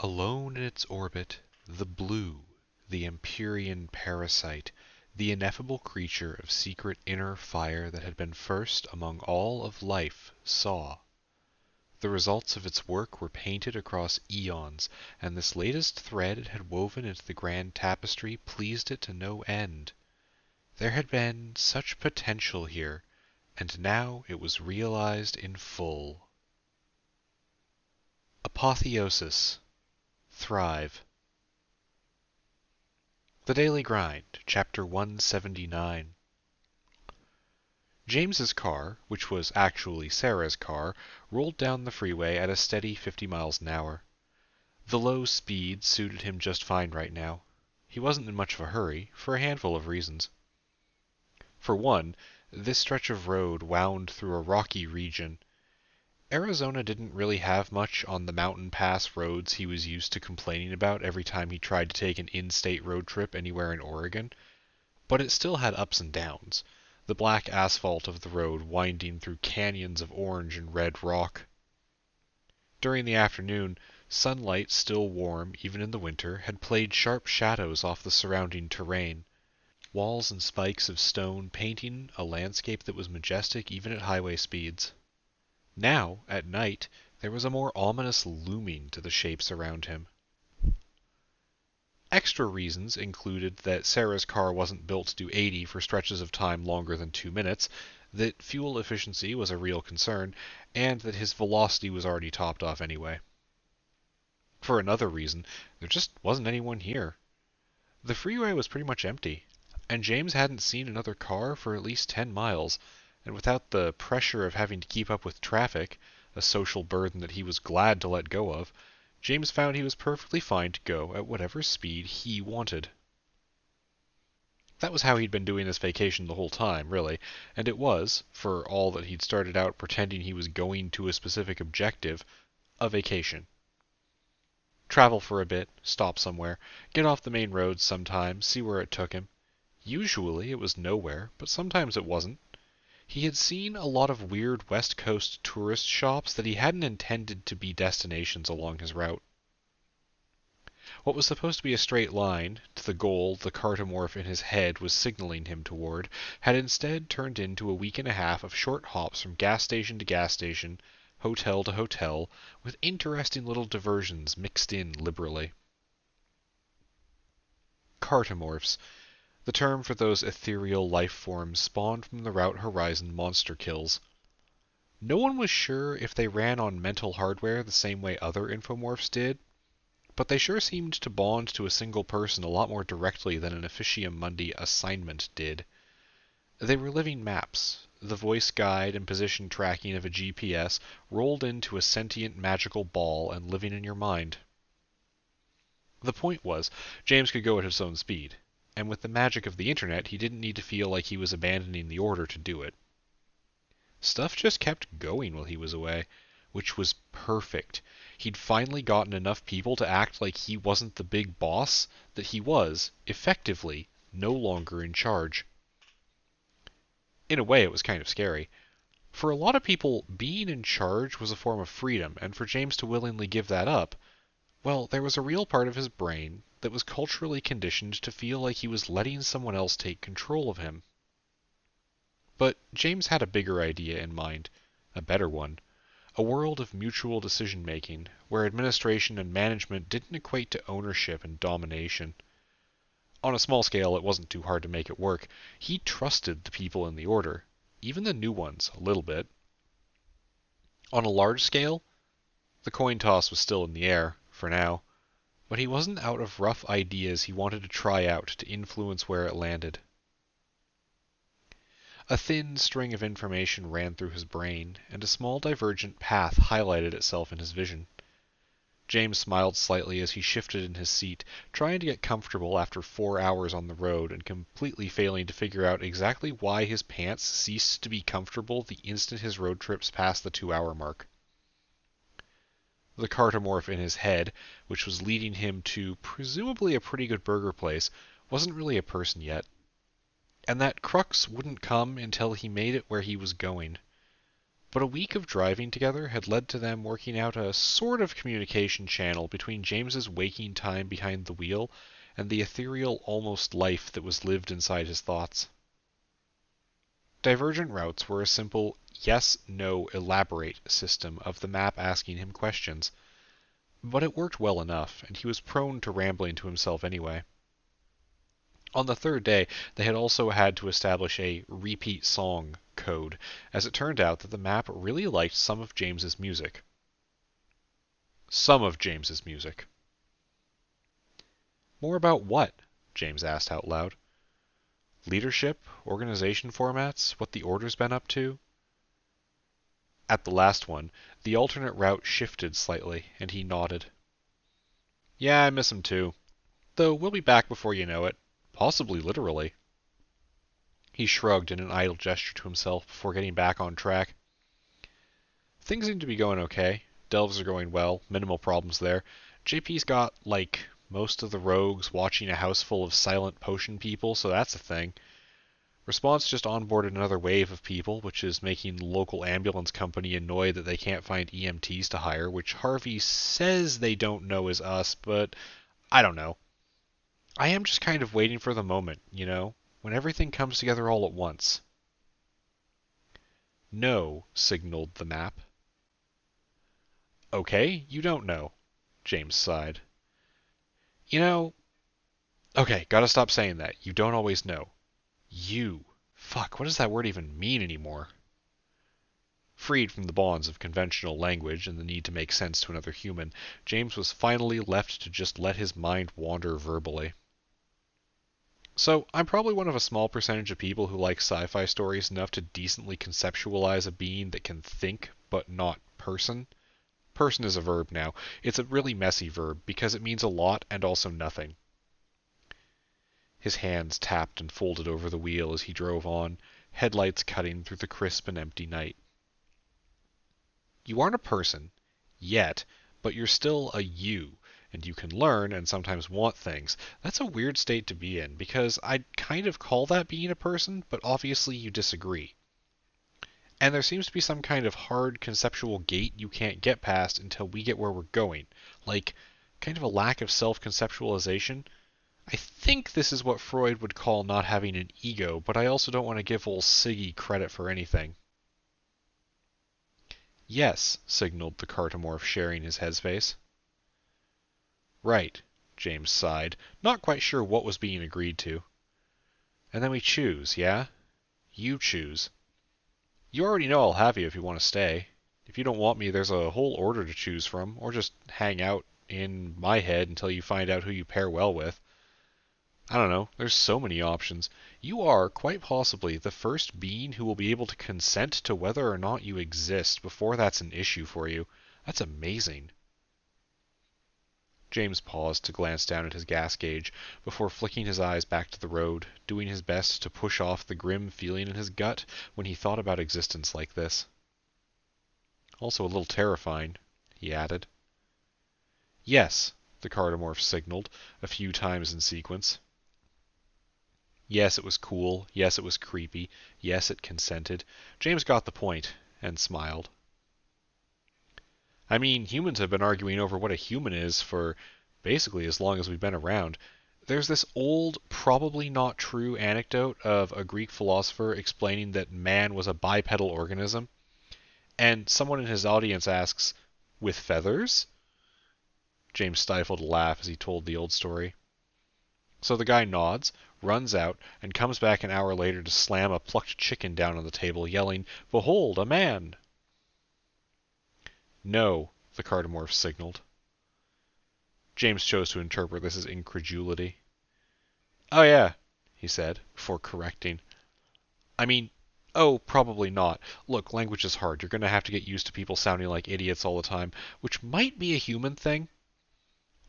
Alone in its orbit, the blue, the Empyrean parasite, the ineffable creature of secret inner fire that had been first among all of life, saw. The results of its work were painted across eons, and this latest thread it had woven into the grand tapestry pleased it to no end. There had been such potential here, and now it was realized in full. Apotheosis. Thrive. The Daily Grind, Chapter 179. James's car, which was actually Sarah's car, rolled down the freeway at a steady 50 miles an hour. The low speed suited him just fine right now. He wasn't in much of a hurry, for a handful of reasons. For one, this stretch of road wound through a rocky region. Arizona didn't really have much on the mountain pass roads he was used to complaining about every time he tried to take an in-state road trip anywhere in Oregon, but it still had ups and downs, the black asphalt of the road winding through canyons of orange and red rock. During the afternoon, sunlight, still warm even in the winter, had played sharp shadows off the surrounding terrain, walls and spikes of stone painting a landscape that was majestic even at highway speeds. Now, at night, there was a more ominous looming to the shapes around him. Extra reasons included that Sarah's car wasn't built to do 80 for stretches of time longer than 2 minutes, that fuel efficiency was a real concern, and that his velocity was already topped off anyway. For another reason, there just wasn't anyone here. The freeway was pretty much empty, and James hadn't seen another car for at least 10 miles, and without the pressure of having to keep up with traffic, a social burden that he was glad to let go of, James found he was perfectly fine to go at whatever speed he wanted. That was how he'd been doing this vacation the whole time, really, and it was, for all that he'd started out pretending he was going to a specific objective, a vacation. Travel for a bit, stop somewhere, get off the main roads sometimes, see where it took him. Usually it was nowhere, but sometimes it wasn't. He had seen a lot of weird West Coast tourist shops that he hadn't intended to be destinations along his route. What was supposed to be a straight line to the goal the cartomorph in his head was signaling him toward had instead turned into a week and a half of short hops from gas station to gas station, hotel to hotel, with interesting little diversions mixed in liberally. Cartomorphs. The term for those ethereal life forms spawned from the Route Horizon monster kills. No one was sure if they ran on mental hardware the same way other infomorphs did, but they sure seemed to bond to a single person a lot more directly than an Officium Mundi assignment did. They were living maps, the voice guide and position tracking of a GPS rolled into a sentient magical ball and living in your mind. The point was, James could go at his own speed, and with the magic of the internet he didn't need to feel like he was abandoning the order to do it. Stuff just kept going while he was away, which was perfect. He'd finally gotten enough people to act like he wasn't the big boss, that he was, effectively, no longer in charge. In a way, it was kind of scary. For a lot of people, being in charge was a form of freedom, and for James to willingly give that up, well, there was a real part of his brain that was culturally conditioned to feel like he was letting someone else take control of him. But James had a bigger idea in mind, a better one. A world of mutual decision-making, where administration and management didn't equate to ownership and domination. On a small scale, it wasn't too hard to make it work. He trusted the people in the Order, even the new ones, a little bit. On a large scale, the coin toss was still in the air, for now, but he wasn't out of rough ideas he wanted to try out to influence where it landed. A thin string of information ran through his brain, and a small divergent path highlighted itself in his vision. James smiled slightly as he shifted in his seat, trying to get comfortable after 4 hours on the road and completely failing to figure out exactly why his pants ceased to be comfortable the instant his road trips passed the 2-hour mark. The cartomorph in his head, which was leading him to presumably a pretty good burger place, wasn't really a person yet. And that crux wouldn't come until he made it where he was going. But a week of driving together had led to them working out a sort of communication channel between James's waking time behind the wheel and the ethereal almost life that was lived inside his thoughts. Divergent routes were a simple yes, no, elaborate system of the map asking him questions, but it worked well enough, and he was prone to rambling to himself anyway. On the third day, they had also had to establish a repeat song code, as it turned out that the map really liked some of James's music. Some of James's music. More about what? James asked out loud. Leadership, organization formats, what the Order's been up to? At the last one, the alternate route shifted slightly, and he nodded. Yeah, I miss him too. Though we'll be back before you know it. Possibly literally. He shrugged in an idle gesture to himself before getting back on track. Things seem to be going okay. Delves are going well, minimal problems there. JP's got, most of the rogues watching a house full of silent potion people, so that's a thing. Response just onboarded another wave of people, which is making the local ambulance company annoyed that they can't find EMTs to hire, which Harvey says they don't know is us, but I don't know. I am just kind of waiting for the moment, when everything comes together all at once. No, signaled the map. Okay, you don't know, James sighed. Okay, gotta stop saying that. You don't always know. Fuck, what does that word even mean anymore? Freed from the bonds of conventional language and the need to make sense to another human, James was finally left to just let his mind wander verbally. So, I'm probably one of a small percentage of people who like sci-fi stories enough to decently conceptualize a being that can think, but not person. Person is a verb now. It's a really messy verb, because it means a lot and also nothing. His hands tapped and folded over the wheel as he drove on, headlights cutting through the crisp and empty night. You aren't a person, yet, but you're still a you, and you can learn and sometimes want things. That's a weird state to be in, because I'd kind of call that being a person, but obviously you disagree. And there seems to be some kind of hard conceptual gate you can't get past until we get where we're going, kind of a lack of self-conceptualization. I think this is what Freud would call not having an ego, but I also don't want to give old Siggy credit for anything. Yes, signaled the cartomorph, sharing his headspace. Right, James sighed, not quite sure what was being agreed to. And then we choose, yeah? You choose. You already know I'll have you if you want to stay. If you don't want me, there's a whole order to choose from, or just hang out in my head until you find out who you pair well with. I don't know, there's so many options. You are, quite possibly, the first being who will be able to consent to whether or not you exist before that's an issue for you. That's amazing. James paused to glance down at his gas gauge before flicking his eyes back to the road, doing his best to push off the grim feeling in his gut when he thought about existence like this. Also a little terrifying, he added. Yes, the cartomorph signaled, a few times in sequence. Yes, it was cool. Yes, it was creepy. Yes, it consented. James got the point, and smiled. I mean, humans have been arguing over what a human is for basically as long as we've been around. There's this old, probably not true anecdote of a Greek philosopher explaining that man was a bipedal organism, and someone in his audience asks, with feathers? James stifled a laugh as he told the old story. So the guy nods, runs out, and comes back an hour later to slam a plucked chicken down on the table, yelling, "Behold, a man!" No, the cartomorph signaled. James chose to interpret this as incredulity. Oh yeah, he said, before correcting. I mean, probably not. Look, language is hard. You're going to have to get used to people sounding like idiots all the time, which might be a human thing.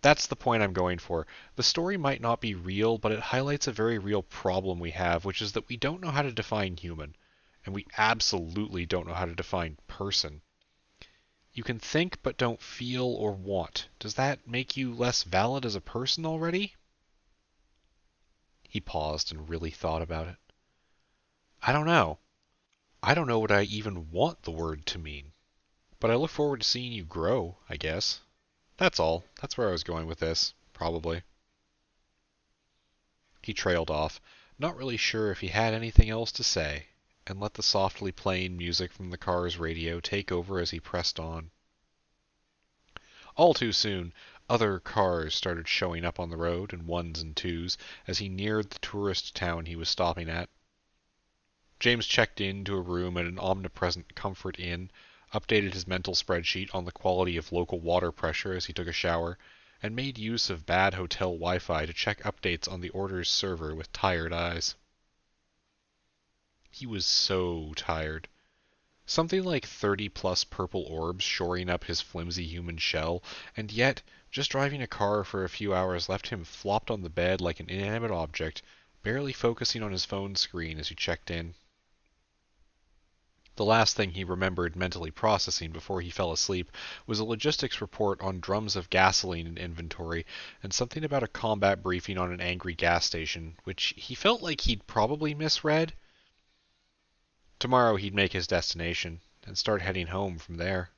That's the point I'm going for. The story might not be real, but it highlights a very real problem we have, which is that we don't know how to define human. And we absolutely don't know how to define person. You can think but don't feel or want. Does that make you less valid as a person already? He paused and really thought about it. I don't know. I don't know what I even want the word to mean, but I look forward to seeing you grow, I guess. That's all. That's where I was going with this, probably. He trailed off, not really sure if he had anything else to say, and let the softly playing music from the car's radio take over as he pressed on. All too soon, other cars started showing up on the road in ones and twos as he neared the tourist town he was stopping at. James checked into a room at an omnipresent Comfort Inn, updated his mental spreadsheet on the quality of local water pressure as he took a shower, and made use of bad hotel Wi-Fi to check updates on the order's server with tired eyes. He was so tired. Something like 30-plus purple orbs shoring up his flimsy human shell, and yet just driving a car for a few hours left him flopped on the bed like an inanimate object, barely focusing on his phone screen as he checked in. The last thing he remembered mentally processing before he fell asleep was a logistics report on drums of gasoline in inventory, and something about a combat briefing on an angry gas station, which he felt like he'd probably misread. Tomorrow he'd make his destination, and start heading home from there.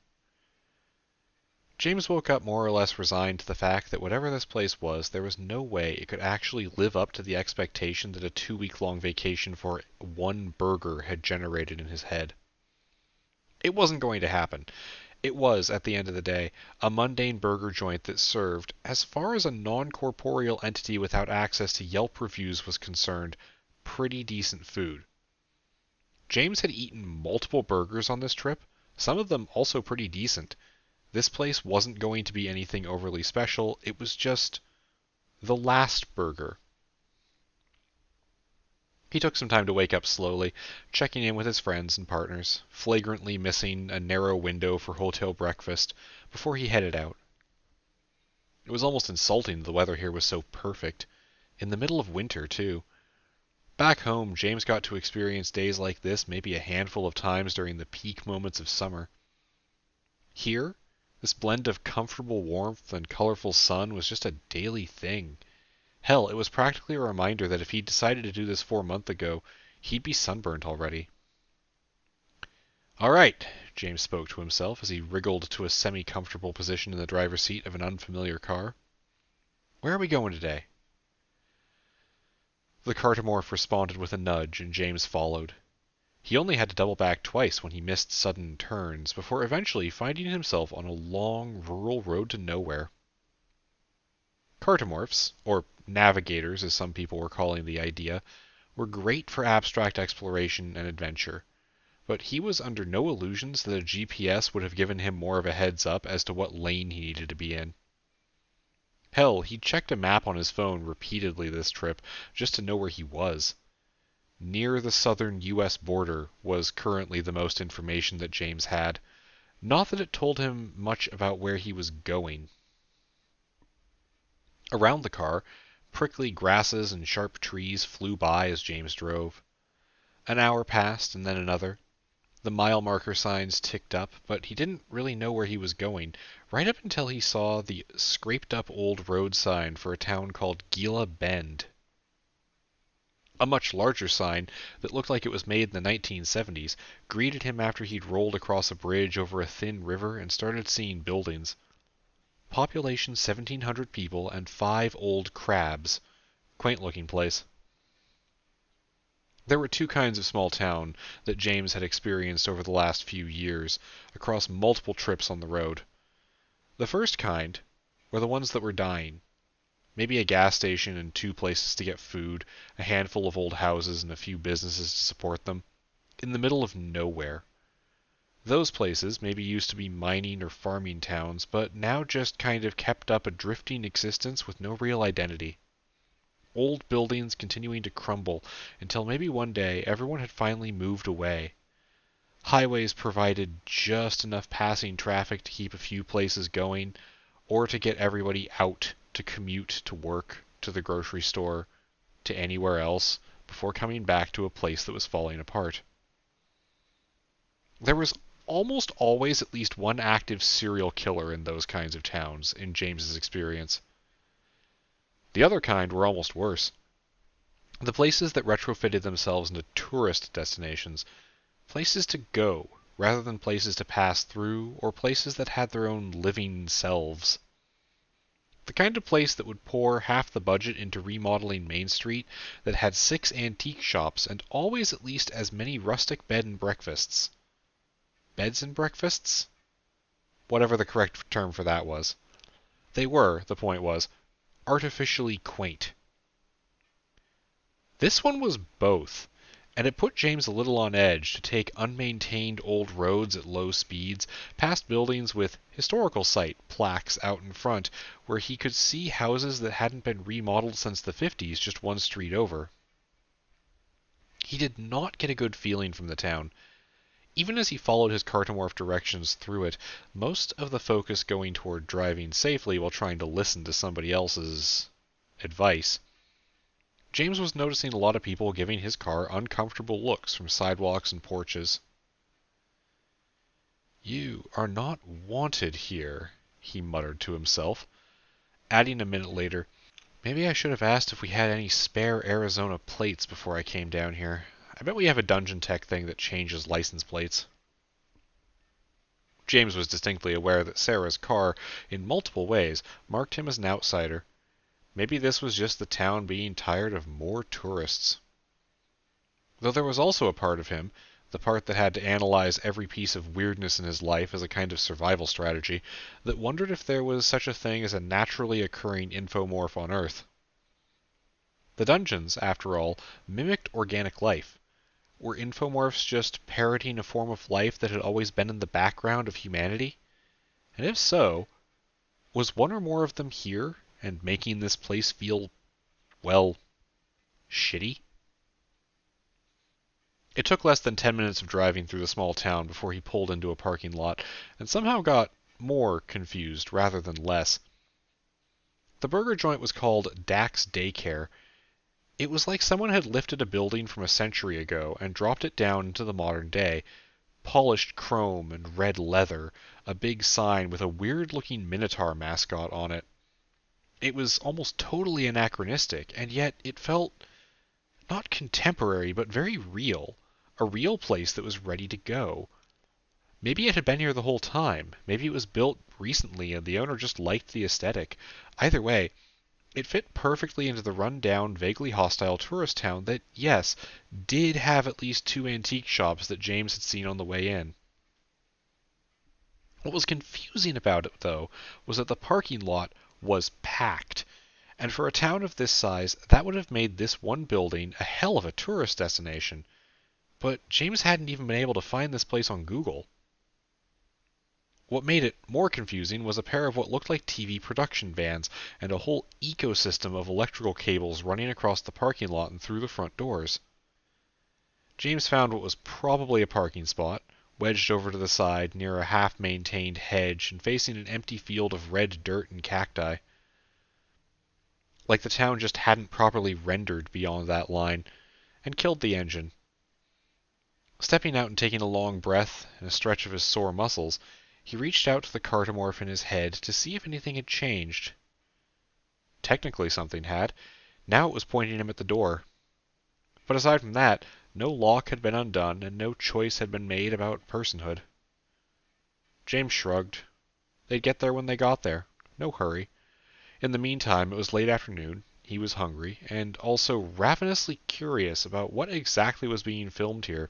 James woke up more or less resigned to the fact that whatever this place was, there was no way it could actually live up to the expectation that a 2-week-long vacation for one burger had generated in his head. It wasn't going to happen. It was, at the end of the day, a mundane burger joint that served, as far as a non-corporeal entity without access to Yelp reviews was concerned, pretty decent food. James had eaten multiple burgers on this trip, some of them also pretty decent. This place wasn't going to be anything overly special, it was just the last burger. He took some time to wake up slowly, checking in with his friends and partners, flagrantly missing a narrow window for hotel breakfast, before he headed out. It was almost insulting the weather here was so perfect. In the middle of winter, too. Back home, James got to experience days like this maybe a handful of times during the peak moments of summer. Here, this blend of comfortable warmth and colorful sun was just a daily thing. Hell, it was practically a reminder that if he'd decided to do this 4 months ago, he'd be sunburnt already. All right, James spoke to himself as he wriggled to a semi-comfortable position in the driver's seat of an unfamiliar car. Where are we going today? The cartomorph responded with a nudge, and James followed. He only had to double back twice when he missed sudden turns, before eventually finding himself on a long, rural road to nowhere. Cartomorphs, or navigators as some people were calling the idea, were great for abstract exploration and adventure, but he was under no illusions that a GPS would have given him more of a heads up as to what lane he needed to be in. Hell, he checked a map on his phone repeatedly this trip just to know where he was. Near the southern U.S. border was currently the most information that James had, not that it told him much about where he was going. Around the car, prickly grasses and sharp trees flew by as James drove. An hour passed, and then another. The mile marker signs ticked up, but he didn't really know where he was going, right up until he saw the scraped-up old road sign for a town called Gila Bend. A much larger sign that looked like it was made in the 1970s greeted him after he'd rolled across a bridge over a thin river and started seeing buildings. Population 1,700 people and 5 old crabs. Quaint-looking place. There were 2 kinds of small town that James had experienced over the last few years, across multiple trips on the road. The first kind were the ones that were dying. Maybe a gas station and 2 places to get food, a handful of old houses and a few businesses to support them, in the middle of nowhere. Those places maybe used to be mining or farming towns, but now just kind of kept up a drifting existence with no real identity. Old buildings continuing to crumble until maybe one day everyone had finally moved away. Highways provided just enough passing traffic to keep a few places going, or to get everybody out to commute to work, to the grocery store, to anywhere else, before coming back to a place that was falling apart. There was almost always at least one active serial killer in those kinds of towns, in James's experience. The other kind were almost worse. The places that retrofitted themselves into tourist destinations. Places to go, rather than places to pass through, or places that had their own living selves. The kind of place that would pour half the budget into remodeling Main Street, that had 6 antique shops and always at least as many rustic bed and breakfasts. Beds and breakfasts? Whatever the correct term for that was. They were, the point was, artificially quaint. This one was both, and it put James a little on edge to take unmaintained old roads at low speeds, past buildings with historical site plaques out in front, where he could see houses that hadn't been remodeled since the 50s just one street over. He did not get a good feeling from the town. Even as he followed his cartomorph directions through it, most of the focus going toward driving safely while trying to listen to somebody else's advice. James was noticing a lot of people giving his car uncomfortable looks from sidewalks and porches. "You are not wanted here," he muttered to himself, adding a minute later, "Maybe I should have asked if we had any spare Arizona plates before I came down here. I bet we have a dungeon tech thing that changes license plates." James was distinctly aware that Sarah's car, in multiple ways, marked him as an outsider. Maybe this was just the town being tired of more tourists. Though there was also a part of him, the part that had to analyze every piece of weirdness in his life as a kind of survival strategy, that wondered if there was such a thing as a naturally occurring infomorph on Earth. The dungeons, after all, mimicked organic life. Were infomorphs just parroting a form of life that had always been in the background of humanity? And if so, was one or more of them here and making this place feel, well, shitty? It took less than 10 minutes of driving through the small town before he pulled into a parking lot, and somehow got more confused rather than less. The burger joint was called Dak's Daycare. It was like someone had lifted a building from a century ago and dropped it down into the modern day. Polished chrome and red leather, a big sign with a weird-looking Minotaur mascot on it. It was almost totally anachronistic, and yet it felt not contemporary, but very real. A real place that was ready to go. Maybe it had been here the whole time. Maybe it was built recently and the owner just liked the aesthetic. Either way, it fit perfectly into the run-down, vaguely hostile tourist town that, yes, did have at least 2 antique shops that James had seen on the way in. What was confusing about it, though, was that the parking lot was packed. And for a town of this size, that would have made this one building a hell of a tourist destination. But James hadn't even been able to find this place on Google. What made it more confusing was a pair of what looked like TV production vans and a whole ecosystem of electrical cables running across the parking lot and through the front doors. James found what was probably a parking spot, wedged over to the side near a half-maintained hedge and facing an empty field of red dirt and cacti. Like the town just hadn't properly rendered beyond that line, and killed the engine. Stepping out and taking a long breath and a stretch of his sore muscles, he reached out to the cartomorph in his head to see if anything had changed. Technically something had. Now it was pointing him at the door. But aside from that, no lock had been undone and no choice had been made about personhood. James shrugged. They'd get there when they got there. No hurry. In the meantime, it was late afternoon, he was hungry, and also ravenously curious about what exactly was being filmed here,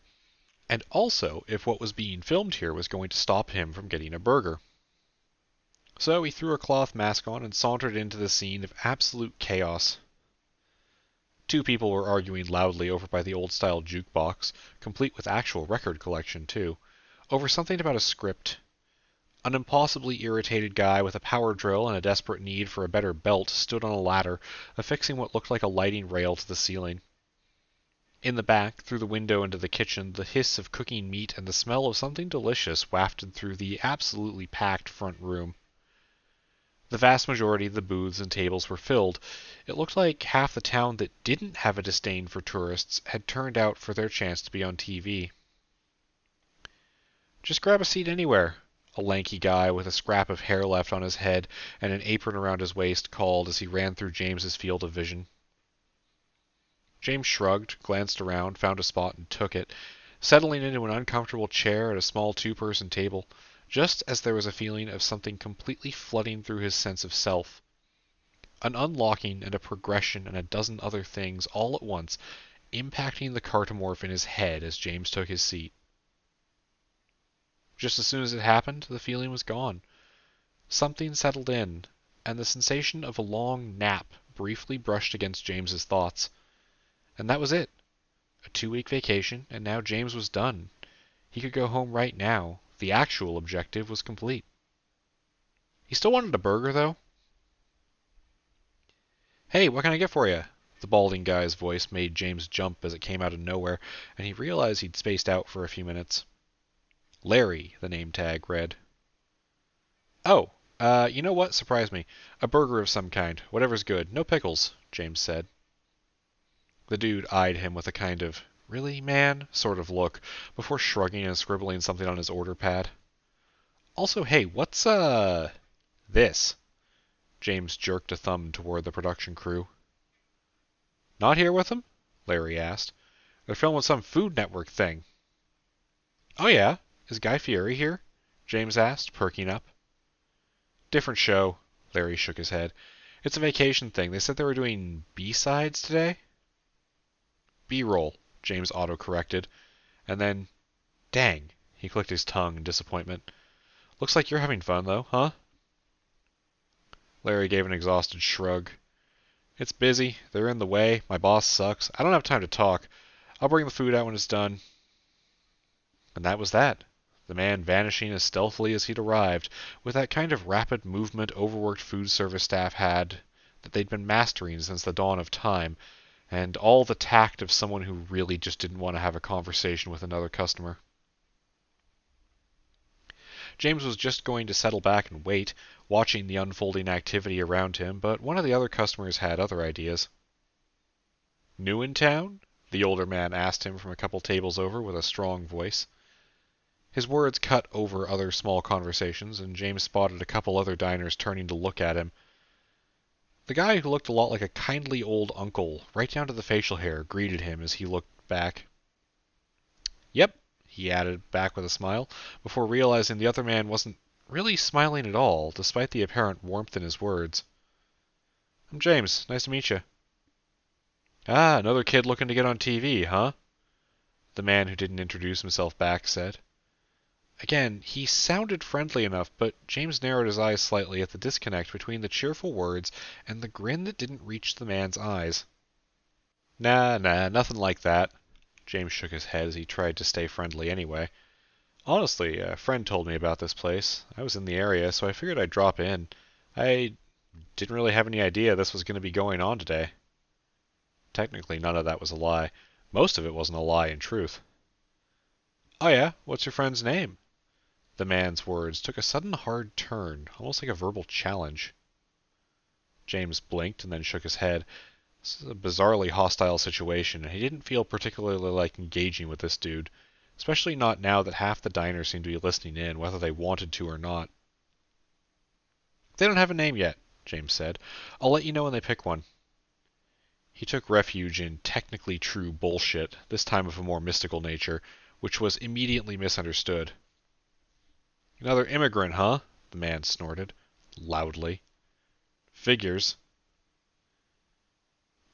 and also if what was being filmed here was going to stop him from getting a burger. So he threw a cloth mask on and sauntered into the scene of absolute chaos. 2 people were arguing loudly over by the old-style jukebox, complete with actual record collection too, over something about a script. An impossibly irritated guy with a power drill and a desperate need for a better belt stood on a ladder, affixing what looked like a lighting rail to the ceiling. In the back, through the window into the kitchen, the hiss of cooking meat and the smell of something delicious wafted through the absolutely packed front room. The vast majority of the booths and tables were filled. It looked like half the town that didn't have a disdain for tourists had turned out for their chance to be on TV. "Just grab a seat anywhere," a lanky guy with a scrap of hair left on his head and an apron around his waist called as he ran through James's field of vision. James shrugged, glanced around, found a spot, and took it. settling into an uncomfortable chair at a small two-person table, just as there was a feeling of something completely flooding through his sense of self. An unlocking and a progression and a dozen other things all at once, impacting the cartomorph in his head as James took his seat. Just as soon as it happened, the feeling was gone. Something settled in, and the sensation of a long nap briefly brushed against James's thoughts. And that was it. A 2-week vacation, and now James was done. He could go home right now. The actual objective was complete. He still wanted a burger, though. "Hey, what can I get for you?" The balding guy's voice made James jump as it came out of nowhere, and he realized he'd spaced out for a few minutes. Larry, the name tag read. "Oh, you know what? Surprised me. A burger of some kind. Whatever's good. No pickles," James said. The dude eyed him with a kind of, "Really, man?" sort of look, before shrugging and scribbling something on his order pad. "Also, hey, what's, this?" James jerked a thumb toward the production crew. "Not here with them?" Larry asked. "They're filming some Food Network thing." "Oh yeah? Is Guy Fieri here?" James asked, perking up. "Different show." Larry shook his head. "It's a vacation thing. They said they were doing B-sides today?" "B-roll," James auto-corrected. And then, "Dang." He clicked his tongue in disappointment. "Looks like you're having fun, though, huh?" Larry gave an exhausted shrug. "It's busy. They're in the way. My boss sucks. I don't have time to talk. I'll bring the food out when it's done." And that was that. The man vanishing as stealthily as he'd arrived, with that kind of rapid movement overworked food service staff had that they'd been mastering since the dawn of time, and all the tact of someone who really just didn't want to have a conversation with another customer. James was just going to settle back and wait, watching the unfolding activity around him, but one of the other customers had other ideas. "New in town?" the older man asked him from a couple tables over with a strong voice. His words cut over other small conversations, and James spotted a couple other diners turning to look at him. The guy who looked a lot like a kindly old uncle, right down to the facial hair, greeted him as he looked back. "Yep," he added back with a smile, before realizing the other man wasn't really smiling at all, despite the apparent warmth in his words. "I'm James. Nice to meet you." "Ah, another kid looking to get on TV, huh?" the man who didn't introduce himself back said. Again, he sounded friendly enough, but James narrowed his eyes slightly at the disconnect between the cheerful words and the grin that didn't reach the man's eyes. Nah, nothing like that." James shook his head as he tried to stay friendly anyway. "Honestly, a friend told me about this place. I was in the area, so I figured I'd drop in. I didn't really have any idea this was going to be going on today." Technically, none of that was a lie. Most of it wasn't a lie, in truth. "Oh yeah? What's your friend's name?" The man's words took a sudden hard turn, almost like a verbal challenge. James blinked and then shook his head. This is a bizarrely hostile situation, and he didn't feel particularly like engaging with this dude, especially not now that half the diners seemed to be listening in, whether they wanted to or not. "They don't have a name yet," James said. "I'll let you know when they pick one." He took refuge in technically true bullshit, this time of a more mystical nature, which was immediately misunderstood. "Another immigrant, huh?" the man snorted, loudly. "Figures."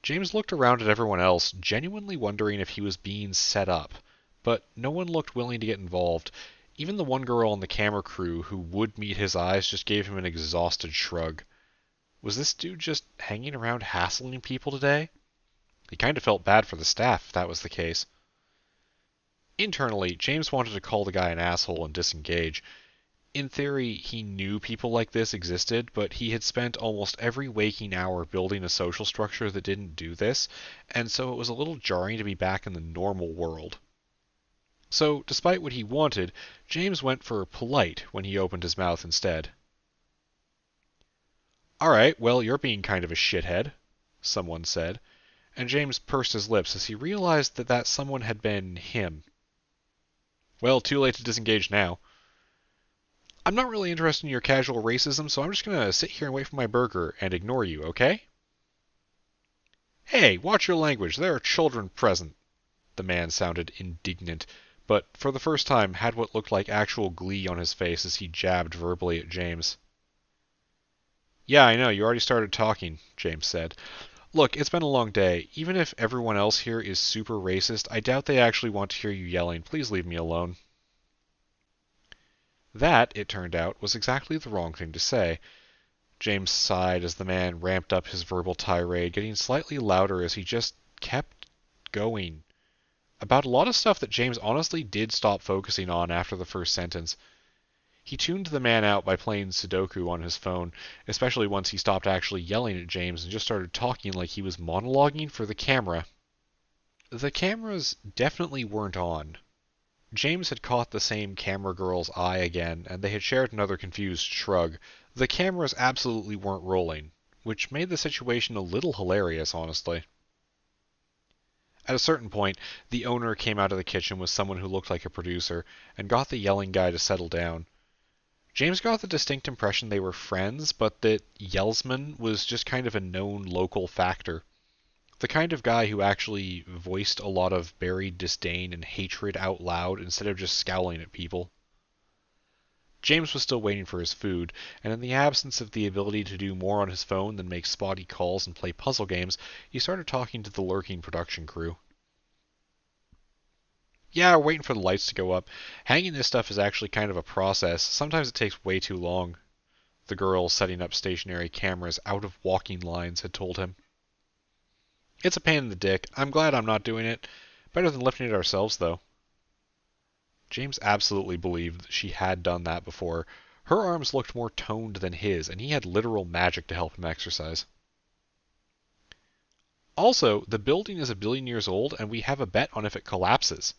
James looked around at everyone else, genuinely wondering if he was being set up, but no one looked willing to get involved. Even the one girl on the camera crew who would meet his eyes just gave him an exhausted shrug. Was this dude just hanging around hassling people today? He kind of felt bad for the staff if that was the case. Internally, James wanted to call the guy an asshole and disengage. In theory, he knew people like this existed, but he had spent almost every waking hour building a social structure that didn't do this, and so it was a little jarring to be back in the normal world. So, despite what he wanted, James went for polite when he opened his mouth instead. "Alright, well, you're being kind of a shithead," someone said, and James pursed his lips as he realized that that someone had been him. "Well, too late to disengage now." "I'm not really interested in your casual racism, so I'm just gonna sit here and wait for my burger and ignore you, okay?" "Hey, watch your language. There are children present." The man sounded indignant, but for the first time had what looked like actual glee on his face as he jabbed verbally at James. Yeah, I know, you already started talking, James said. Look, it's been a long day. Even if everyone else here is super racist, I doubt they actually want to hear you yelling. Please leave me alone. That, it turned out, was exactly the wrong thing to say. James sighed as the man ramped up his verbal tirade, getting slightly louder as he just kept going. About a lot of stuff that James honestly did stop focusing on after the first sentence. He tuned the man out by playing Sudoku on his phone, especially once he stopped actually yelling at James and just started talking like he was monologuing for the camera. The cameras definitely weren't on. James had caught the same camera girl's eye again, and they had shared another confused shrug. The cameras absolutely weren't rolling, which made the situation a little hilarious, honestly. At a certain point, the owner came out of the kitchen with someone who looked like a producer, and got the yelling guy to settle down. James got the distinct impression they were friends, but that Yellsman was just kind of a known local factor. The kind of guy who actually voiced a lot of buried disdain and hatred out loud instead of just scowling at people. James was still waiting for his food, and in the absence of the ability to do more on his phone than make spotty calls and play puzzle games, he started talking to the lurking production crew. Yeah, we're waiting for the lights to go up. Hanging this stuff is actually kind of a process. Sometimes it takes way too long, the girl setting up stationary cameras out of walking lines had told him. It's a pain in the dick. I'm glad I'm not doing it. Better than lifting it ourselves, though. James absolutely believed that she had done that before. Her arms looked more toned than his, and he had literal magic to help him exercise. Also, the building is 1 billion years old, and we have a bet on if it collapses.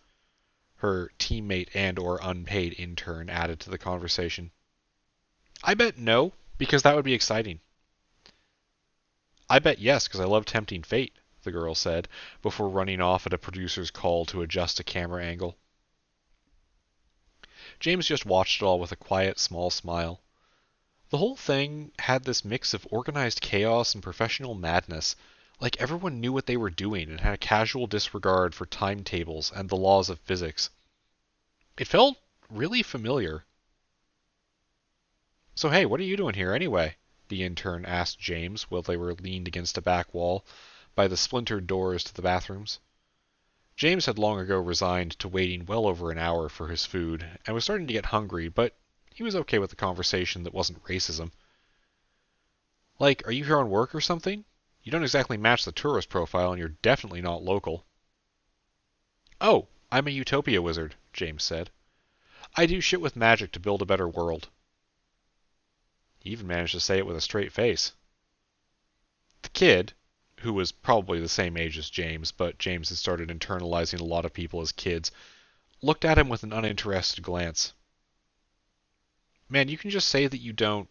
Her teammate and or unpaid intern added to the conversation. I bet no, because that would be exciting. I bet yes, because I love tempting fate, the girl said, before running off at a producer's call to adjust a camera angle. James just watched it all with a quiet, small smile. The whole thing had this mix of organized chaos and professional madness, like everyone knew what they were doing and had a casual disregard for timetables and the laws of physics. It felt really familiar. So hey, what are you doing here anyway? The intern asked James while they were leaned against a back wall by the splintered doors to the bathrooms. James had long ago resigned to waiting well over an hour for his food, and was starting to get hungry, but he was okay with the conversation that wasn't racism. Like, are you here on work or something? You don't exactly match the tourist profile, and you're definitely not local. Oh, I'm a utopia wizard, James said. I do shit with magic to build a better world. He even managed to say it with a straight face. The kid, who was probably the same age as James, but James had started internalizing a lot of people as kids, looked at him with an uninterested glance. Man, you can just say that you don't...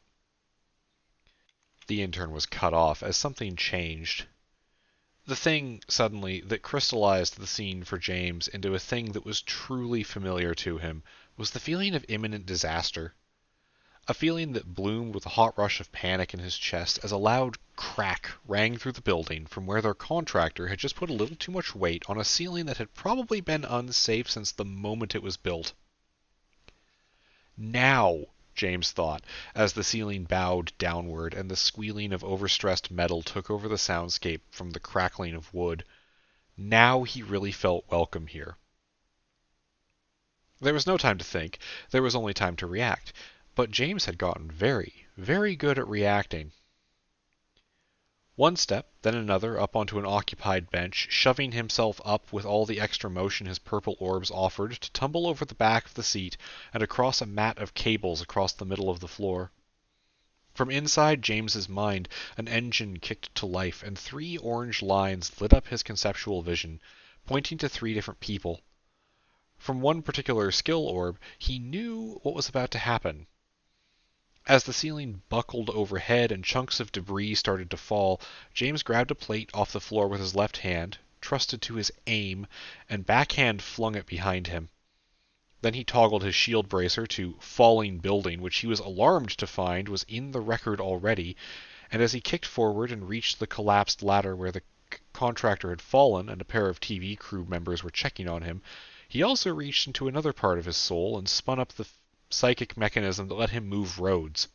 The intern was cut off as something changed. The thing, suddenly, that crystallized the scene for James into a thing that was truly familiar to him was the feeling of imminent disaster. A feeling that bloomed with a hot rush of panic in his chest as a loud crack rang through the building from where their contractor had just put a little too much weight on a ceiling that had probably been unsafe since the moment it was built. Now, James thought, as the ceiling bowed downward and the squealing of overstressed metal took over the soundscape from the crackling of wood. Now he really felt welcome here. There was no time to think, there was only time to react. But James had gotten very, very good at reacting. One step, then another, up onto an occupied bench, shoving himself up with all the extra motion his purple orbs offered to tumble over the back of the seat and across a mat of cables across the middle of the floor. From inside James's mind, an engine kicked to life, and 3 orange lines lit up his conceptual vision, pointing to 3 different people. From one particular skill orb, he knew what was about to happen. As the ceiling buckled overhead and chunks of debris started to fall, James grabbed a plate off the floor with his left hand, trusted to his aim, and backhand flung it behind him. Then he toggled his shield bracer to falling building, which he was alarmed to find was in the record already, and as he kicked forward and reached the collapsed ladder where the contractor had fallen and a pair of TV crew members were checking on him, He also reached into another part of his soul and spun up the psychic mechanism that let him move roads.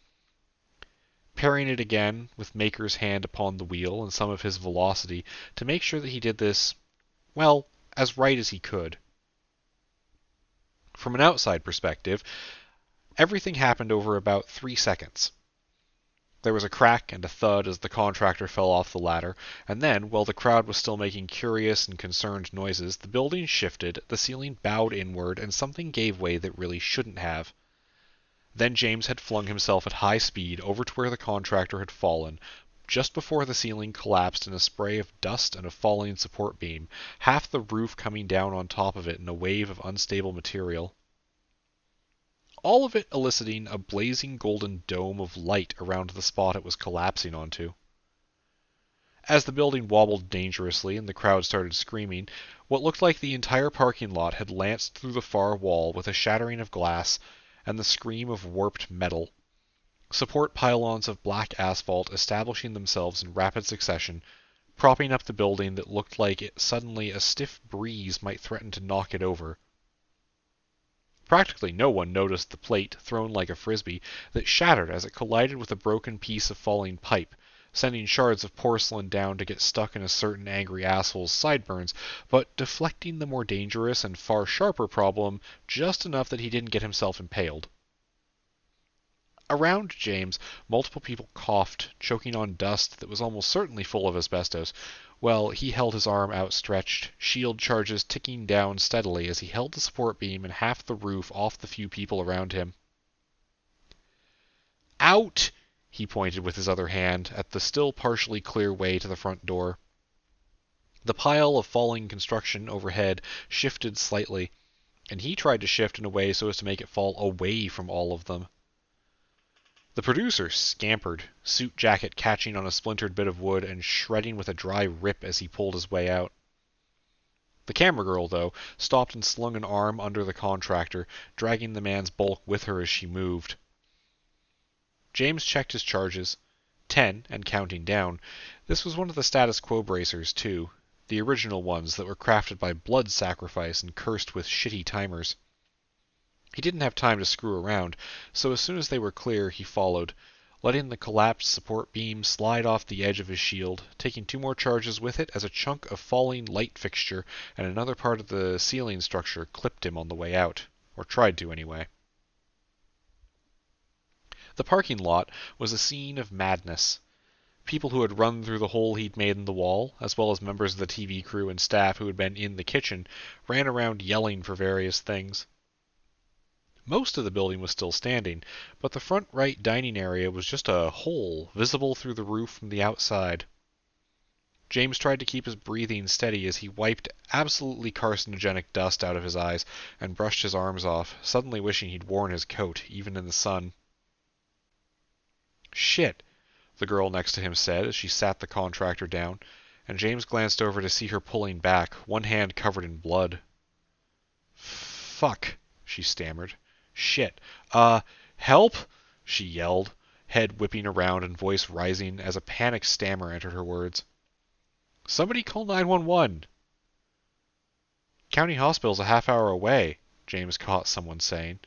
Parrying it again with Maker's hand upon the wheel and some of his velocity to make sure that he did this, well, as right as he could. From an outside perspective, everything happened over about 3 seconds. There was a crack and a thud as the contractor fell off the ladder, and then, while the crowd was still making curious and concerned noises, the building shifted, the ceiling bowed inward, and something gave way that really shouldn't have. Then James had flung himself at high speed over to where the contractor had fallen, just before the ceiling collapsed in a spray of dust and a falling support beam, half the roof coming down on top of it in a wave of unstable material. All of it eliciting a blazing golden dome of light around the spot it was collapsing onto. As the building wobbled dangerously and the crowd started screaming, what looked like the entire parking lot had lanced through the far wall with a shattering of glass and the scream of warped metal. Support pylons of black asphalt establishing themselves in rapid succession, propping up the building that looked like suddenly a stiff breeze might threaten to knock it over. Practically no one noticed the plate, thrown like a frisbee, that shattered as it collided with a broken piece of falling pipe, sending shards of porcelain down to get stuck in a certain angry asshole's sideburns, but deflecting the more dangerous and far sharper problem just enough that he didn't get himself impaled. Around James, multiple people coughed, choking on dust that was almost certainly full of asbestos, while he held his arm outstretched, shield charges ticking down steadily as he held the support beam and half the roof off the few people around him. "Out!" he pointed with his other hand at the still partially clear way to the front door. The pile of falling construction overhead shifted slightly, and he tried to shift in a way so as to make it fall away from all of them. The producer scampered, suit jacket catching on a splintered bit of wood and shredding with a dry rip as he pulled his way out. The camera girl, though, stopped and slung an arm under the contractor, dragging the man's bulk with her as she moved. James checked his charges. 10, and counting down. This was one of the status quo bracers, too. The original ones that were crafted by blood sacrifice and cursed with shitty timers. He didn't have time to screw around, so as soon as they were clear, he followed, letting the collapsed support beam slide off the edge of his shield, taking 2 more charges with it as a chunk of falling light fixture and another part of the ceiling structure clipped him on the way out, or tried to anyway. The parking lot was a scene of madness. People who had run through the hole he'd made in the wall, as well as members of the TV crew and staff who had been in the kitchen, ran around yelling for various things. Most of the building was still standing, but the front right dining area was just a hole visible through the roof from the outside. James tried to keep his breathing steady as he wiped absolutely carcinogenic dust out of his eyes and brushed his arms off, suddenly wishing he'd worn his coat, even in the sun. "Shit," the girl next to him said as she sat the contractor down, and James glanced over to see her pulling back, one hand covered in blood. "Fuck," she stammered. "Shit. Help?" she yelled, head whipping around and voice rising as a panicked stammer entered her words. "Somebody call 911." "County Hospital's a half-hour away," James caught someone saying,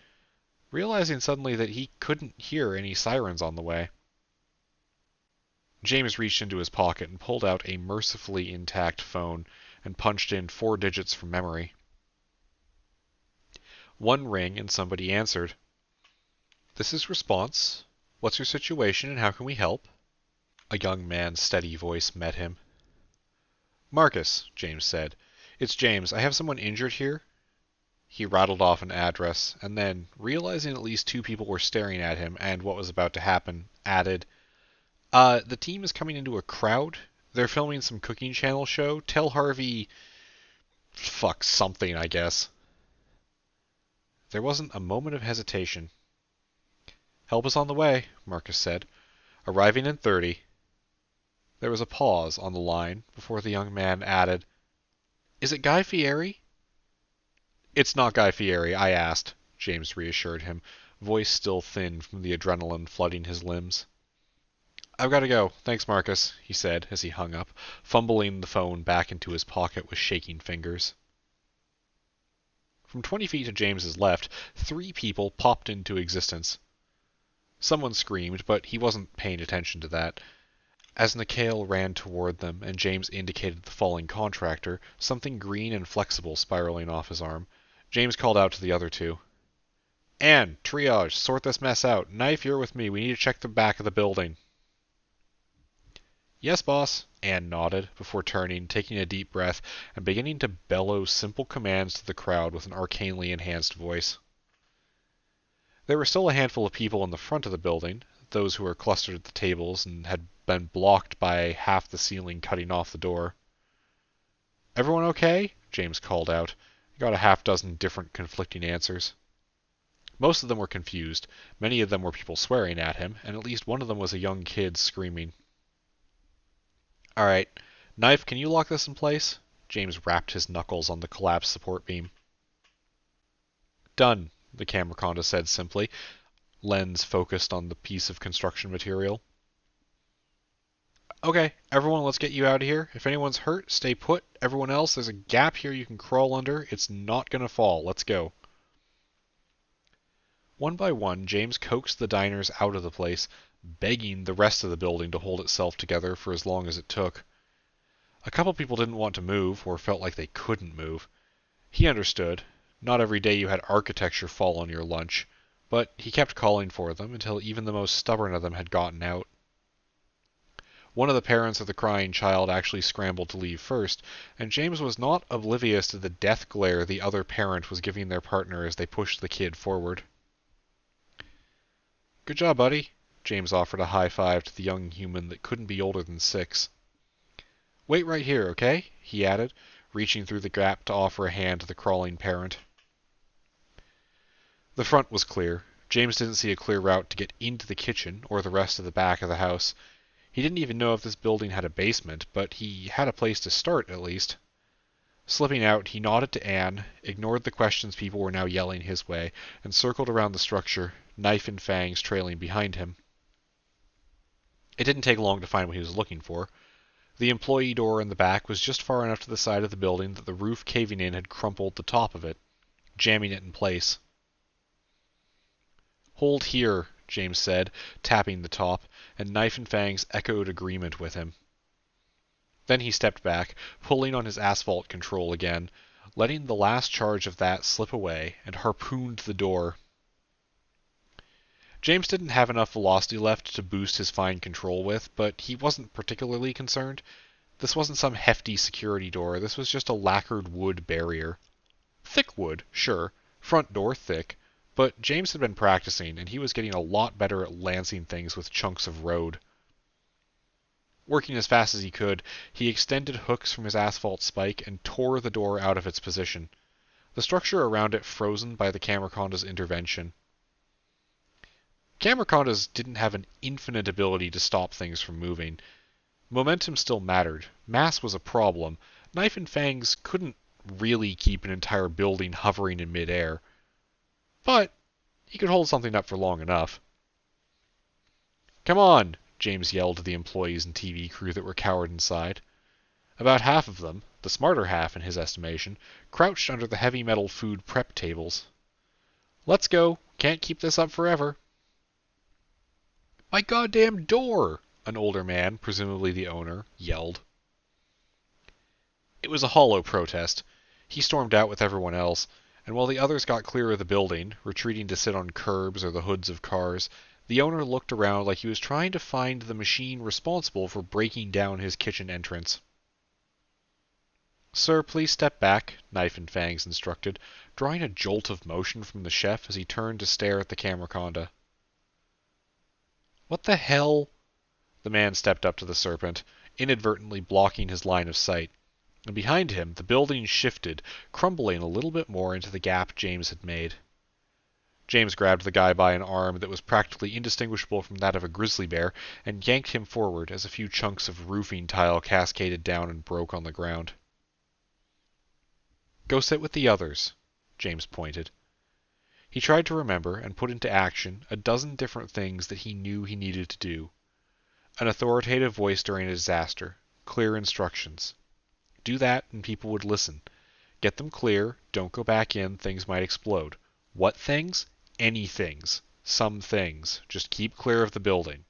realizing suddenly that he couldn't hear any sirens on the way. James reached into his pocket and pulled out a mercifully intact phone and punched in 4 digits from memory. One ring and somebody answered. "This is Response. What's your situation and how can we help?" A young man's steady voice met him. "Marcus," James said. "It's James. I have someone injured here." He rattled off an address, and then, realizing at least 2 people were staring at him and what was about to happen, added, the team is coming into a crowd. They're filming some cooking channel show. Tell Harvey... fuck something, I guess." There wasn't a moment of hesitation. "Help is on the way," Marcus said. "Arriving in 30. There was a pause on the line before the young man added, "Is it Guy Fieri?" "It's not Guy Fieri, I asked," James reassured him, voice still thin from the adrenaline flooding his limbs. "I've got to go. Thanks, Marcus," he said as he hung up, fumbling the phone back into his pocket with shaking fingers. From 20 feet to James's left, 3 people popped into existence. Someone screamed, but he wasn't paying attention to that. As Nikhil ran toward them and James indicated the falling contractor, something green and flexible spiraling off his arm, James called out to the other 2. Anne, triage, sort this mess out. Knife, you're with me. We need to check the back of the building. Yes, boss, Anne nodded, before turning, taking a deep breath, and beginning to bellow simple commands to the crowd with an arcanely enhanced voice. There were still a handful of people in the front of the building, those who were clustered at the tables and had been blocked by half the ceiling cutting off the door. Everyone okay? James called out. He got a half-dozen different conflicting answers. Most of them were confused. Many of them were people swearing at him, and at least one of them was a young kid screaming. All right. Knife, can you lock this in place? James rapped his knuckles on the collapsed support beam. Done, the cameraconda said simply, lens focused on the piece of construction material. Okay, everyone, let's get you out of here. If anyone's hurt, stay put. Everyone else, there's a gap here you can crawl under. It's not going to fall. Let's go. One by one, James coaxed the diners out of the place, begging the rest of the building to hold itself together for as long as it took. A couple people didn't want to move, or felt like they couldn't move. He understood. Not every day you had architecture fall on your lunch, but he kept calling for them until even the most stubborn of them had gotten out. One of the parents of the crying child actually scrambled to leave first, and James was not oblivious to the death glare the other parent was giving their partner as they pushed the kid forward. Good job, buddy. James offered a high five to the young human that couldn't be older than 6. Wait right here, okay? He added, reaching through the gap to offer a hand to the crawling parent. The front was clear. James didn't see a clear route to get into the kitchen or the rest of the back of the house. He didn't even know if this building had a basement, but he had a place to start at least. Slipping out, he nodded to Anne, ignored the questions people were now yelling his way, and circled around the structure, knife and fangs trailing behind him. It didn't take long to find what he was looking for. The employee door in the back was just far enough to the side of the building that the roof caving in had crumpled the top of it, jamming it in place. Hold here, James said, tapping the top, and Knife and Fangs echoed agreement with him. Then he stepped back, pulling on his asphalt control again, letting the last charge of that slip away, and harpooned the door. James didn't have enough velocity left to boost his fine control with, but he wasn't particularly concerned. This wasn't some hefty security door, this was just a lacquered wood barrier. Thick wood, sure, front door thick, but James had been practicing, and he was getting a lot better at lancing things with chunks of road. Working as fast as he could, he extended hooks from his asphalt spike and tore the door out of its position, the structure around it frozen by the cameraconda's intervention. Cameracondas didn't have an infinite ability to stop things from moving. Momentum still mattered. Mass was a problem. Knife and Fangs couldn't really keep an entire building hovering in midair. But he could hold something up for long enough. Come on, James yelled to the employees and TV crew that were cowered inside. About half of them, the smarter half in his estimation, crouched under the heavy metal food prep tables. Let's go. Can't keep this up forever. My goddamn door! An older man, presumably the owner, yelled. It was a hollow protest. He stormed out with everyone else, and while the others got clear of the building, retreating to sit on curbs or the hoods of cars, the owner looked around like he was trying to find the machine responsible for breaking down his kitchen entrance. Sir, please step back, Knife and Fangs instructed, drawing a jolt of motion from the chef as he turned to stare at the cameraconda. What the hell? The man stepped up to the serpent, inadvertently blocking his line of sight, and behind him the building shifted, crumbling a little bit more into the gap James had made. James grabbed the guy by an arm that was practically indistinguishable from that of a grizzly bear and yanked him forward as a few chunks of roofing tile cascaded down and broke on the ground. Go sit with the others, James pointed. He tried to remember and put into action a dozen different things that he knew he needed to do. An authoritative voice during a disaster, clear instructions. Do that and people would listen. Get them clear, don't go back in, things might explode. What things? Any things. Some things. Just keep clear of the building.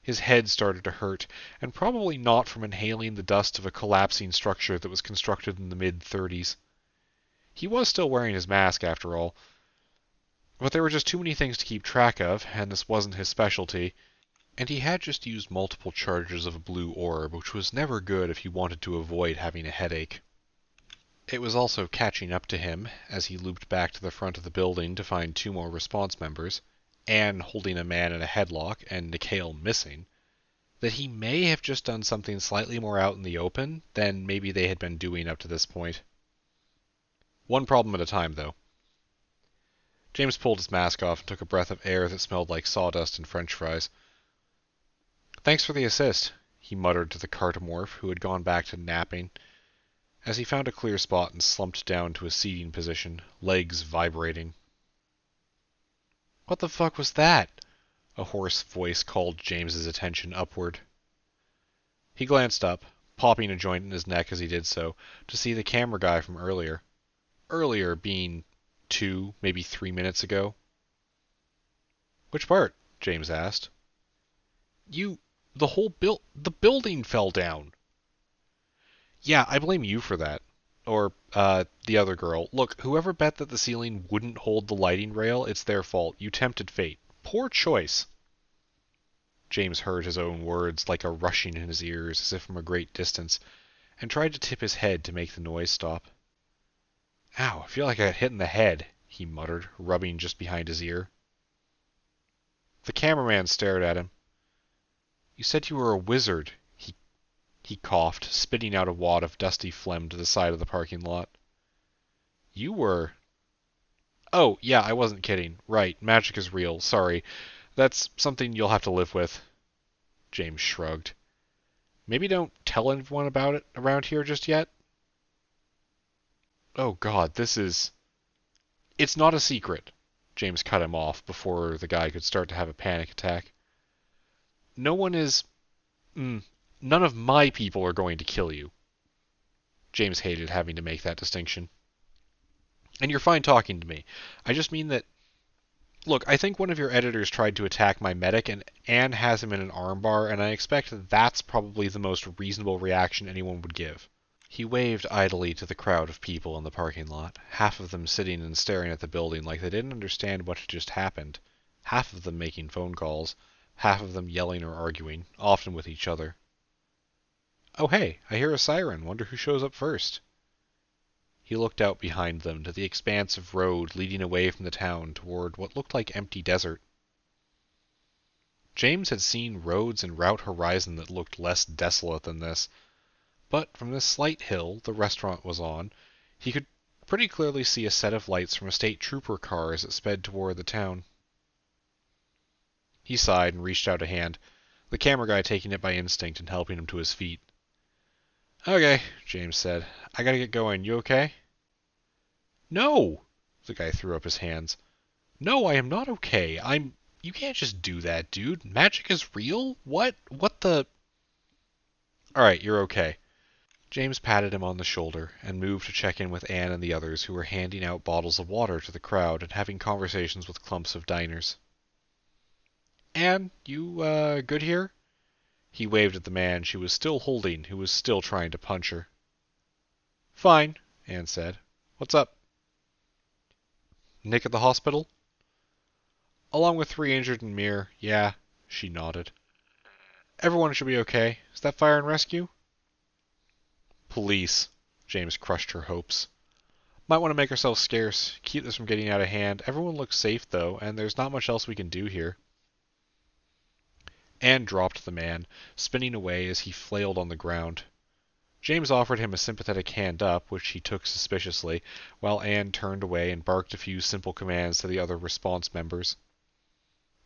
His head started to hurt, and probably not from inhaling the dust of a collapsing structure that was constructed in the mid-30s. He was still wearing his mask, after all. But there were just too many things to keep track of, and this wasn't his specialty, and he had just used multiple charges of a blue orb, which was never good if he wanted to avoid having a headache. It was also catching up to him, as he looped back to the front of the building to find 2 more response members, Anne holding a man in a headlock and Nikhil missing, that he may have just done something slightly more out in the open than maybe they had been doing up to this point. One problem at a time, though. James pulled his mask off and took a breath of air that smelled like sawdust and french fries. "Thanks for the assist," he muttered to the cartomorph, who had gone back to napping, as he found a clear spot and slumped down to a seating position, legs vibrating. "What the fuck was that?" a hoarse voice called James's attention upward. He glanced up, popping a joint in his neck as he did so, to see the camera guy from earlier. Earlier being 2, maybe 3 minutes ago. "Which part?" James asked. The building fell down." "Yeah, I blame you for that. Or, the other girl. Look, whoever bet that the ceiling wouldn't hold the lighting rail, it's their fault. You tempted fate. Poor choice." James heard his own words like a rushing in his ears, as if from a great distance, and tried to tip his head to make the noise stop. "Ow, I feel like I got hit in the head," he muttered, rubbing just behind his ear. The cameraman stared at him. "You said you were a wizard," he coughed, spitting out a wad of dusty phlegm to the side of the parking lot. "You were..." "Oh, yeah, I wasn't kidding. Right, magic is real. Sorry. That's something you'll have to live with." James shrugged. "Maybe don't tell anyone about it around here just yet?" "Oh God, this is..." "It's not a secret." James cut him off before the guy could start to have a panic attack. "No one is... none of my people are going to kill you." James hated having to make that distinction. "And you're fine talking to me. I just mean that... Look, I think one of your editors tried to attack my medic, and Anne has him in an armbar, and I expect that's probably the most reasonable reaction anyone would give." He waved idly to the crowd of people in the parking lot, half of them sitting and staring at the building like they didn't understand what had just happened, half of them making phone calls, half of them yelling or arguing, often with each other. "Oh hey, I hear a siren. Wonder who shows up first." He looked out behind them to the expanse of road leading away from the town toward what looked like empty desert. James had seen roads and route horizon that looked less desolate than this, but from this slight hill the restaurant was on, he could pretty clearly see a set of lights from a state trooper car as it sped toward the town. He sighed and reached out a hand, the camera guy taking it by instinct and helping him to his feet. "Okay," James said. "I gotta get going. You okay?" "No!" The guy threw up his hands. "No, I am not okay. You can't just do that, dude. Magic is real? What the... Alright, you're okay." James patted him on the shoulder and moved to check in with Anne and the others who were handing out bottles of water to the crowd and having conversations with clumps of diners. "Anne, you, good here?" He waved at the man she was still holding, who was still trying to punch her. "Fine," Anne said. "What's up?" "Nick at the hospital?" "Along with 3 injured and Mir, yeah," she nodded. "Everyone should be okay. Is that fire and rescue?" "Police." James crushed her hopes. "Might want to make ourselves scarce, keep this from getting out of hand. Everyone looks safe, though, and there's not much else we can do here." Anne dropped the man, spinning away as he flailed on the ground. James offered him a sympathetic hand up, which he took suspiciously, while Anne turned away and barked a few simple commands to the other response members.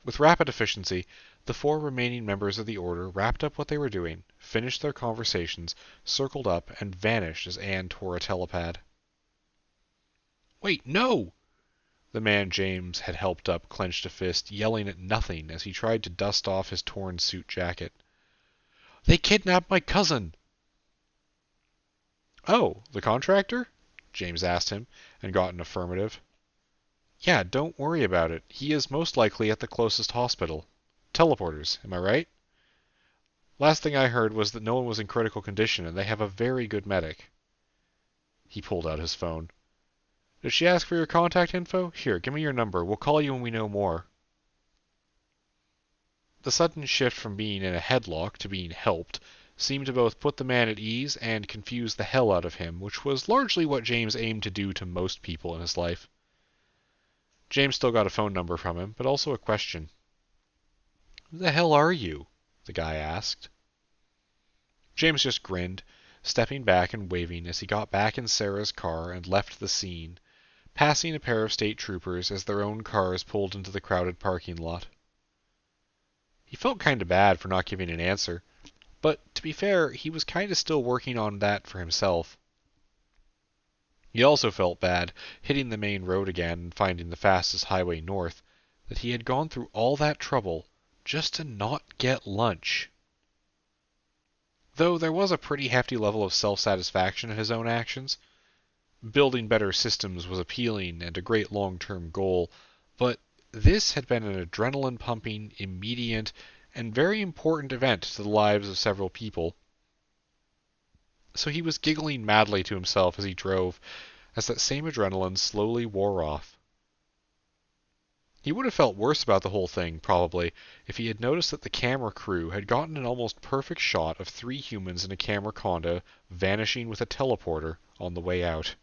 With rapid efficiency, the 4 remaining members of the Order wrapped up what they were doing, finished their conversations, circled up, and vanished as Anne tore a telepad. "Wait, no!" The man James had helped up clenched a fist, yelling at nothing as he tried to dust off his torn suit jacket. "They kidnapped my cousin!" Oh, the contractor? James asked him, and got an affirmative. Yeah, don't worry about it. He is most likely at the closest hospital. Teleporters, am I right? Last thing I heard was that no one was in critical condition, and they have a very good medic. He pulled out his phone. Did she ask for your contact info? Here, give me your number. We'll call you when we know more. The sudden shift from being in a headlock to being helped seemed to both put the man at ease and confuse the hell out of him, which was largely what James aimed to do to most people in his life. James still got a phone number from him, but also a question. Who the hell are you? The guy asked. James just grinned, stepping back and waving as he got back in Sarah's car and left the scene, passing a pair of state troopers as their own cars pulled into the crowded parking lot. He felt kinda bad for not giving an answer, but to be fair, he was kinda still working on that for himself. He also felt bad, hitting the main road again and finding the fastest highway north, that he had gone through all that trouble just to not get lunch. Though there was a pretty hefty level of self-satisfaction in his own actions. Building better systems was appealing and a great long-term goal, but this had been an adrenaline-pumping, immediate, and very important event to the lives of several people. So he was giggling madly to himself as he drove, as that same adrenaline slowly wore off. He would have felt worse about the whole thing, probably, if he had noticed that the camera crew had gotten an almost perfect shot of 3 humans in a camera conda vanishing with a teleporter on the way out.